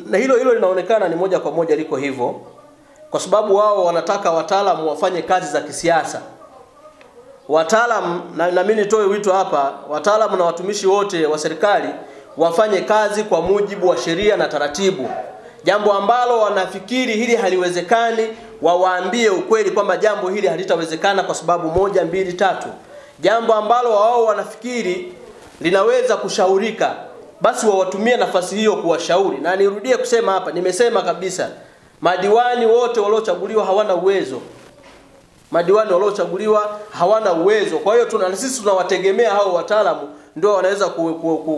na hilo linaonekana ni moja kwa moja liko hivyo, kwa sababu wao wanataka wataalamu wafanye kazi za kisiasa. Wataalamu, na mimi nitoe wito hapa, wataalamu na watumishi wote wa serikali wafanye kazi kwa mujibu wa sheria na taratibu. Jambo ambalo wanafikiri hili haliwezekani, wawaambie ukweli kwamba jambo hili halitawezekana kwa sababu 1, 2, 3. Jambo ambalo wao wanafikiri linaweza kushaurika, basi wawatumie nafasi hiyo kuwashauri. Na nirudie kusema hapa, nimesema kabisa, madiwani wote waliochaguliwa hawana uwezo. Madiwani waliochaguliwa hawana uwezo. Kwa hiyo sisi tunawategemea hao wataalamu ndio wanaweza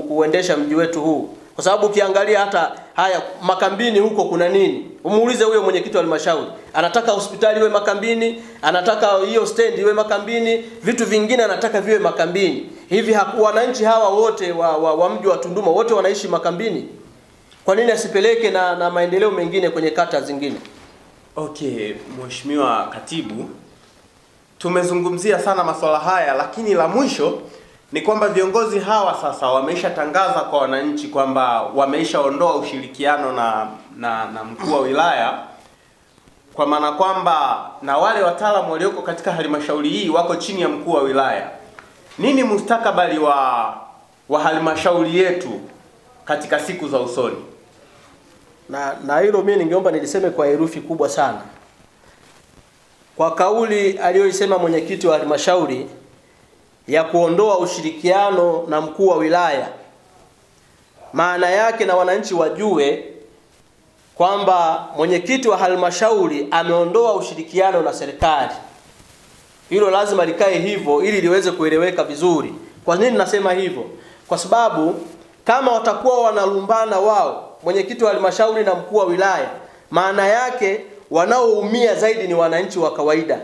kuendesha mji wetu huu. Kwa sababu ukiangalia hata haya makambini huko kuna nini? Umuulize huyo mwenyekiti wa halmashauri. Anataka hospitali iwe makambini, anataka hiyo stand iwe makambini, vitu vingine anataka viwe makambini. Hivi wananchi hawa wote wa mji wa Tunduma wote wanaishi makambini? Kwa nini asipeleke na maendeleo mengine kwenye kata zingine? Okay, Mheshimiwa Katibu, tumezungumzia sana masuala haya, lakini la mwisho ni kwamba viongozi hawa sasa wameishatangaza kwa wananchi kwamba wameishaondoa ushirikiano na mkuu wa wilaya, kwa maana kwamba na wale wataalamu walioko katika halmashauri hii wako chini ya mkuu wa wilaya. Nini mustakabali wa halmashauri yetu katika siku za usoni? Na hilo mimi ningeomba niliseme kwa herufi kubwa sana. Kwa kauli aliyoisema mwenyekiti wa halmashauri ya kuondoa ushirikiano na mkuu wa wilaya, maana yake na wananchi wajue kwamba mwenyekiti wa halmashauri ameondoa ushirikiano na serikali. Hilo lazima likae hivyo ili liweze kueleweka vizuri. Kwa nini nasema hivyo? Kwa sababu kama watakuwa wanalumbana wao, mwenyekiti wa halmashauri na mkuu wa wilaya, maana yake wanaoumia zaidi ni wananchi wa kawaida.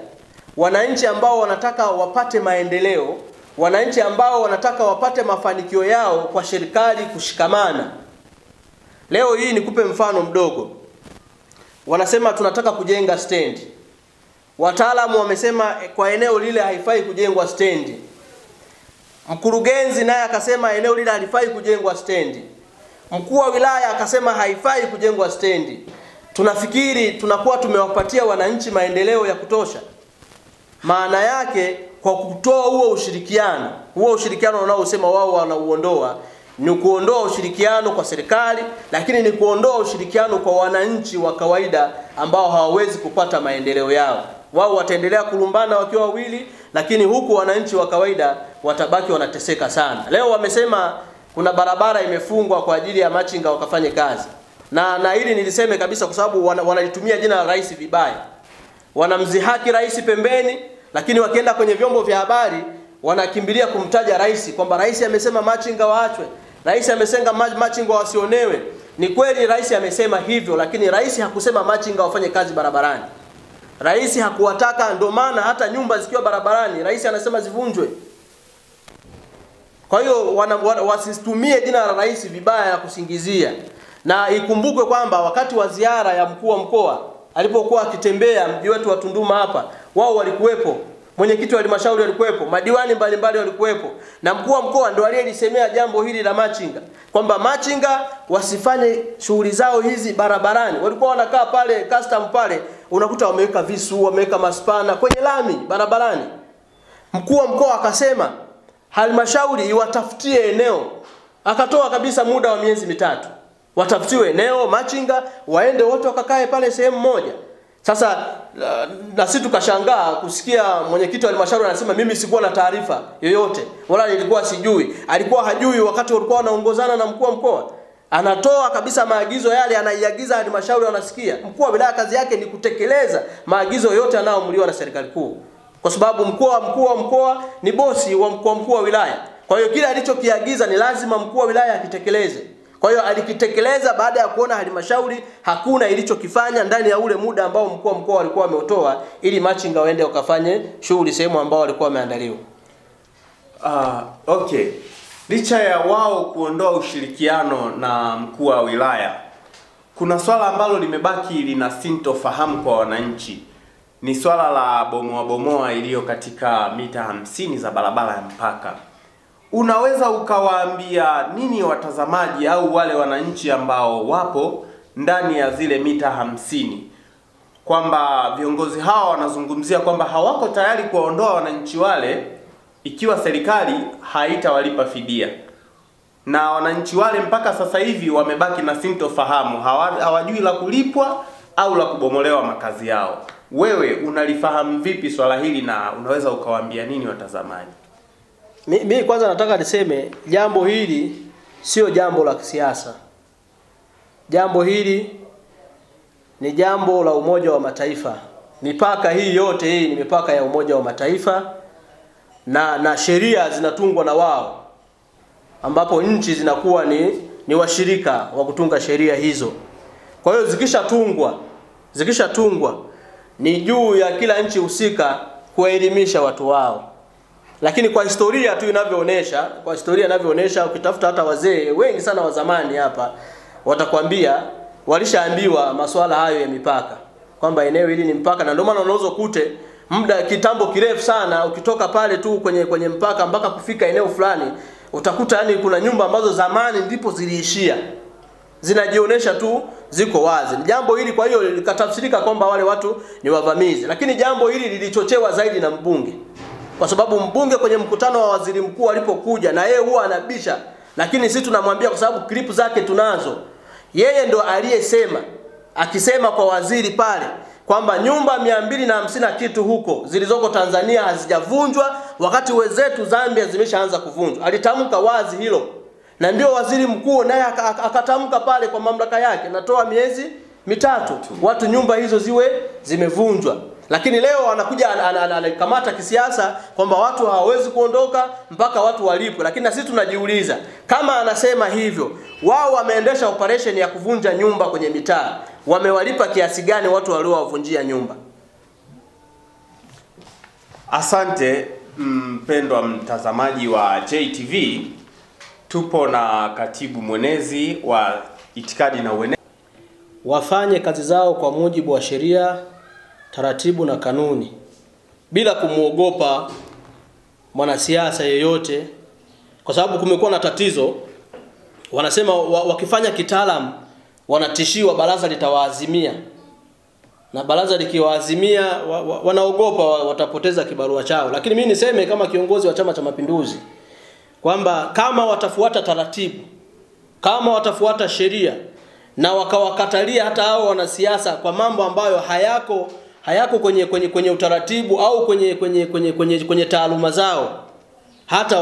Wananchi ambao wanataka wapate maendeleo, wananchi ambao wanataka wapate mafanikio yao kwa serikali kushikamana. Leo hii nikupe mfano mdogo. Wanasema tunataka kujenga stand. Wataalamu wamesema kwa eneo lile haifai kujengwa stand. Mkurugenzi naye akasema eneo lile halifai kujengwa stand. Mkuu wa wilaya akasema haifai kujengwa stand. Tunafikiri tunakuwa tumewapatia wananchi maendeleo ya kutosha? Maana yake kwa kutoa huo ushirikiano unaosema wao wanauondoa, ni kuondoa ushirikiano kwa serikali, lakini ni kuondoa ushirikiano kwa wananchi wa kawaida ambao hawawezi kupata maendeleo yao. Wao wataendelea kulumbana wakiwa wawili, lakini huku wananchi wa kawaida watabaki wanateseka sana. Leo wamesema kuna barabara imefungwa kwa ajili ya machinga wakafanye kazi. Na hili niliseme kabisa kwa sababu wanalitumia jina la rais vibaya. Wanamzihaki rais pembeni, lakini wakienda kwenye vyombo vya habari wanakimbilia kumtaja rais kwamba rais amesema machinga waachwe. Rais amesema machinga wasionewe. Ni kweli rais amesema hivyo, lakini rais hakusema machinga wafanye kazi barabarani. Rais hakuwataka, ndio maana hata nyumba zikiwa barabarani rais anasema zivunjwe. Kwa hiyo wasitumie jina la rais vibaya ya kusingizia. Na ikumbukwe kwamba wakati wa ziara ya mkuu wa mkoa alipokuwa akitembea mji wetu wa Tunduma hapa, wao walikuwepo. Mwenyekiti wa halmashauri alikuwepo, madiwani mbalimbali walikuwepo, na mkuu wa mkoa ndo aliyelisemea jambo hili la machinga kwamba machinga wasifanye shughuli zao hizi barabarani. Walikuwa wanakaa pale custom pale, unakuta wameweka visu, wameweka maspana kwenye lami barabarani. Mkuu wa mkoa akasema halmashauri iwatafutie eneo, akatoa kabisa muda wa miezi 3. Watafutiwe eneo machinga waende wote wakakae pale sehemu moja. Sasa na sisi tukashangaa kusikia mwenyekiti wa halmashauri anasema mimi sikuwa na taarifa yoyote wala nilikuwa sijui. Alikuwa hajui wakati walikuwa wanaongozana na mkuu wa mkoa. Anatoa kabisa maagizo yale, anaiagiza halmashauri wanasikia. Mkuu wa wilaya kazi yake ni kutekeleza maagizo yote yanayoamriwa na serikali kuu. Kwa sababu mkuu wa mkoa ni bosi wa mkuu wa wilaya. Kwa hiyo kile alichokiagiza ni lazima mkuu wa wilaya akitekeleze. Kwa hiyo alikitekeleza baada ya kuona halmashauri hakuna ilichokifanya ndani ya ule muda ambao mkuu wa mkoa alikuwa ameutoa ili machinga waende wakafanye shughuli sehemu ambao walikuwa wameandaliwa. Okay. Licha ya wao kuondoa ushirikiano na mkuu wa wilaya, kuna swala ambalo limebaki lina sintofahamu kwa wananchi. Ni swala la bomoa iliyo katika mita 50 za barabara ya mpaka. Unaweza ukawaambia nini watazamaji au wale wananchi ambao wapo ndani ya zile mita 50, kwamba viongozi hawa wanazungumzia kwamba hawako tayari kuwaondoa wananchi wale ikiwa serikali haitawalipa fidia, na wananchi wale mpaka sasa hivi wamebaki na sintofahamu, hawajui la kulipwa au la kubomolewa makazi yao. Wewe unalifahamu vipi swala hili na unaweza ukawaambia nini watazamaji? Mimi kwanza nataka niseme jambo hili sio jambo la kisiasa. Jambo hili ni jambo la Umoja wa Mataifa. Mipaka hii yote hii ni mipaka ya Umoja wa Mataifa, na sheria zinatungwa na wao, ambapo nchi zinakuwa ni washirika wa kutunga sheria hizo. Kwa hiyo zikishatungwa ni juu ya kila nchi husika kuelimisha watu wao. Lakini kwa historia tu inavyoonyesha, ukitafuta hata wazee wengi sana wa zamani hapa watakwambia walishaambiwa masuala hayo ya mipaka, kwamba eneo hili ni mpaka, na ndio maana unaweza kute muda kitambo kirefu sana ukitoka pale tu kwenye mpaka mpaka kufika eneo fulani utakuta yani kuna nyumba ambazo zamani ndipo ziliishia, zinajionyesha tu ziko wazi. Jambo hili kwa hiyo likatafsirika kwamba wale watu ni wavamizi, lakini jambo hili lilichochewa zaidi na mbunge, kwa sababu mbunge kwenye mkutano wa waziri mkuu alipokuja, na yeye huwa anabisha, lakini sisi tunamwambia kwa sababu clip zake tunazo, yeye ndo aliyesema, akisema kwa waziri pale kwamba nyumba 250 kitu huko zilizoko Tanzania hazijavunjwa, wakati wenzetu Zambia zimeshaanza kuvunjwa. Alitamka wazi hilo, na ndio waziri mkuu naye akatamka pale kwa mamlaka yake, natoa miezi 3 watu nyumba hizo ziwe zimevunjwa. Lakini leo anakuja anakamata kisiasa kwamba watu hawawezi kuondoka mpaka watu walipwe. Lakini na sisi tunajiuliza, kama anasema hivyo, wao wameendesha operation ya kuvunja nyumba kwenye mitaa, wamewalipa kiasi gani watu waliowavunjia nyumba? Asante mpendwa mtazamaji wa JTV. Tupo na katibu mwenezi wa itikadi na uenezi. Wafanye kazi zao kwa mujibu wa sheria, taratibu na kanuni, bila kumuogopa mwanasiasa yeyote, kwa sababu kumekuwa na tatizo. Wanasema wakifanya kitaalamu wanatishiwa baraza litawaazimia, na baraza likiwaazimia wanaogopa watapoteza kibarua chao. Lakini mimi niseme kama kiongozi wa Chama cha Mapinduzi kwamba kama watafuata taratibu, kama watafuata sheria, na wakawakatalia hata hao wanasiasa kwa mambo ambayo hayako kwenye utaratibu au kwenye taaluma zao, hata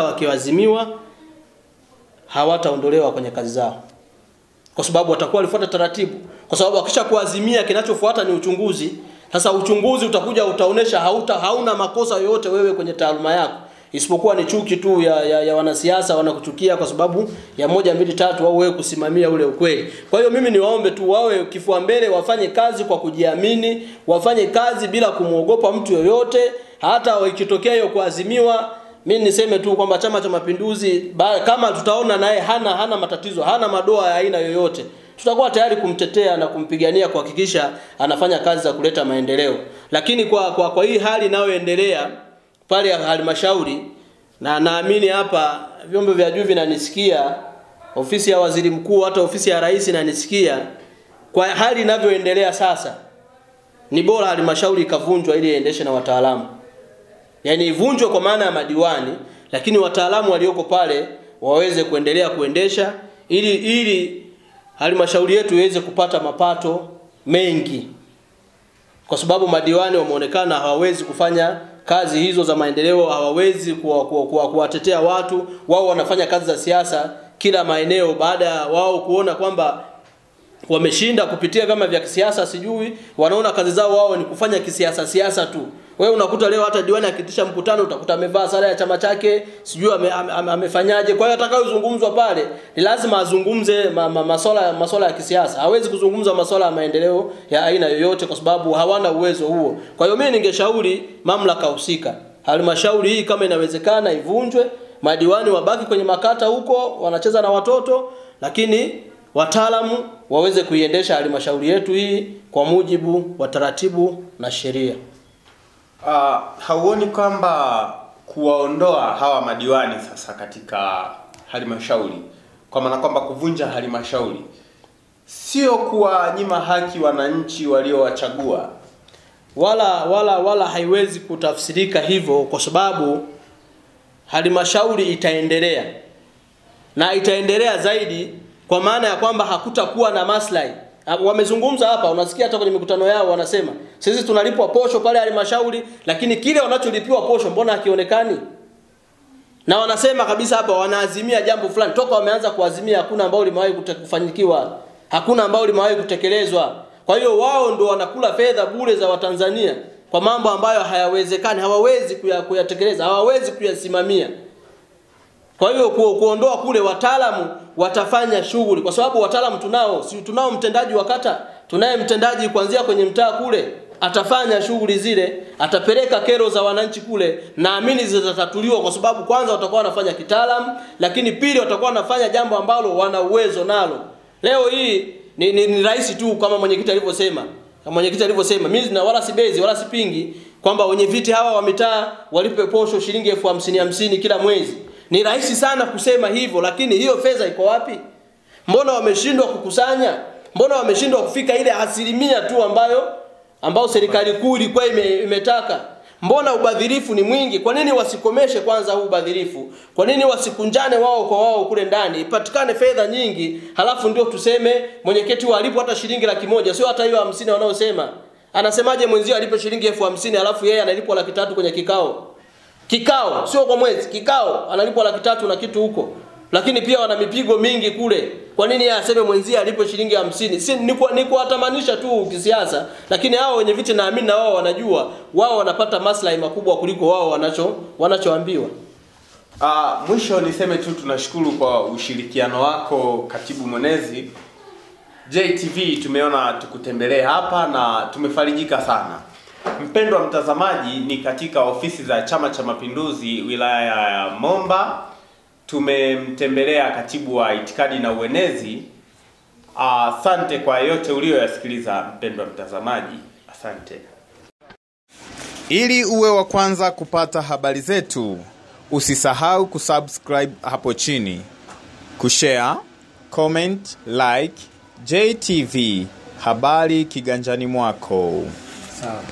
wakiazimiwa hawataondolewa kwenye kazi zao, kwa sababu watakuwa walifuata taratibu. Kwa sababu wakisha kuazimia, kinachofuata ni uchunguzi. Sasa uchunguzi utakuja utaonesha hauna makosa yoyote wewe kwenye taaluma yako, isipokuwa ni chuki tu ya wanasiasa, wanakuchukia kwa sababu ya 1 2 3 au wewe kusimamia ule ukweli. Kwa hiyo mimi niwaombe tu wawe kifua mbele, wafanye kazi kwa kujiamini, wafanye kazi bila kumuogopa mtu yoyote. Hata ikitokea hiyo kuazimiwa, mimi niseme tu kwamba Chama cha Mapinduzi kama tutaona naye hana matatizo, hana madoa ya aina yoyote, tutakuwa tayari kumtetea na kumpigania kuhakikisha anafanya kazi za kuleta maendeleo. Lakini kwa hii hali inayoendelea pale ya halmashauri, na naamini hapa vyombo vya juu vinanisikia, ofisi ya waziri mkuu, hata ofisi ya rais inanisikia, kwa hali inavyoendelea sasa, ni bora halmashauri ikavunjwa ili iendeshe na wataalamu. Yaani ivunjwe kwa maana ya madiwani, lakini wataalamu walioko pale waweze kuendelea kuendesha ili halmashauri yetu iweze kupata mapato mengi, kwa sababu madiwani wameonekana hawawezi kufanya kazi hizo za maendeleo, hawawezi kuwatetea watu. Wao wanafanya kazi za siasa kila maeneo, baada ya wao kuona kwamba wameshinda kupitia vyama vya kisiasa, sijui wanaona kazi zao wao ni kufanya kisiasa tu. Wewe unakuta leo hata diwani akitisha mkutano utakuta amevaa sare ya chama chake, sijui amefanyaje. Kwa hiyo atakayozungumzwa pale ni lazima azungumze masuala ya kisiasa. Hawezi kuzungumza masuala ya maendeleo ya aina yoyote kwa sababu hawana uwezo huo. Kwa hiyo mimi ningeshauri mamlaka husika, halmashauri hii kama inawezekana ivunjwe, madiwani wabaki kwenye makata huko wanacheza na watoto, lakini wataalamu waweze kuiendesha halmashauri yetu hii kwa mujibu wa taratibu na sheria. Hauoni kwamba kuwaondoa hawa madiwani sasa katika halmashauri kwa maana kwamba kuvunja halmashauri sio kuwanyima haki wananchi waliowachagua. Wala haiwezi kutafsirika hivyo, kwa sababu halmashauri itaendelea na itaendelea zaidi, kwa maana ya kwamba hakutakuwa na maslahi. Wamezungumza hapa, unasikia hata kwenye mikutano yao wanasema sisi tunalipwa posho pale halmashauri, lakini kile wanacholipiwa posho mbona hakionekani? Na wanasema kabisa hapa wanaazimia jambo fulani, toka wameanza kuazimia hakuna ambao limewahi kufanyikiwa, hakuna ambao limewahi kutekelezwa. Kwa hiyo wao ndio wanakula fedha bure za Watanzania kwa mambo ambayo hayawezekani, hawawezi kuyatekeleza, hawawezi kuyasimamia. Kwa hiyo kuondoa kule, wataalamu watafanya shughuli, kwa sababu wataalamu tunao mtendaji wa kata, tunaye mtendaji kuanzia kwenye mtaa kule, atafanya shughuli zile, atapeleka kero za wananchi kule, naamini zitatatuliwa, kwa sababu kwanza watakuwa wanafanya kitaalamu, lakini pili watakuwa wanafanya jambo ambalo wana uwezo nalo. Leo hii ni rahisi tu kama mwenyekiti alivyosema. Mimi na wala sibezi wala sipingi kwamba wenye viti hawa wa mitaa walipe posho shilingi 50,000 kila mwezi. Ni rahisi sana kusema hivyo, lakini hiyo fedha iko wapi? Mbona wameshindwa kukusanya? Mbona wameshindwa kufika ile 1% tu ambao serikali kuu ilikuwa imetaka? Mbona ubadhirifu ni mwingi? Kwa nini wasikomeshe kwanza huu ubadhirifu? Kwa nini wasikunjane wao kwa wao kule ndani? Ipatikane fedha nyingi, halafu ndio tuseme mwenyekiti alipo hata shilingi 100,000, sio hata hiyo 50 wanaosema. Anasemaje mwenzio alipo shilingi 50,000 halafu yeye analipwa 300,000 kwenye kikao, sio kwa mwezi, kikao analipwa 300,000 na kitu huko. Lakini pia wana mipigo mingi kule. Kwa nini yeye aseme mwenzia alipo shilingi 50? Si ni kuatamanisha tu kisiasa, lakini hao wenye viti naamini na wao wanajua wao wanapata maslahi makubwa kuliko wao wanachoambiwa. Mwisho niseme tu tunashukuru kwa ushirikiano wako Katibu Mwenezi. JTV tumeona tukutembelee hapa na tumefarijika sana. Mpendwa mtazamaji, ni katika ofisi za Chama cha Mapinduzi wilaya ya Momba. Tumemtembelea katibu wa itikadi na uenezi. Asante kwa yote ulioyasikiliza mpendwa mtazamaji. Asante. Ili uwe wa kwanza kupata habari zetu, usisahau kusubscribe hapo chini, kushare, comment, like. JTV, habari kiganjani mwako. Sawa.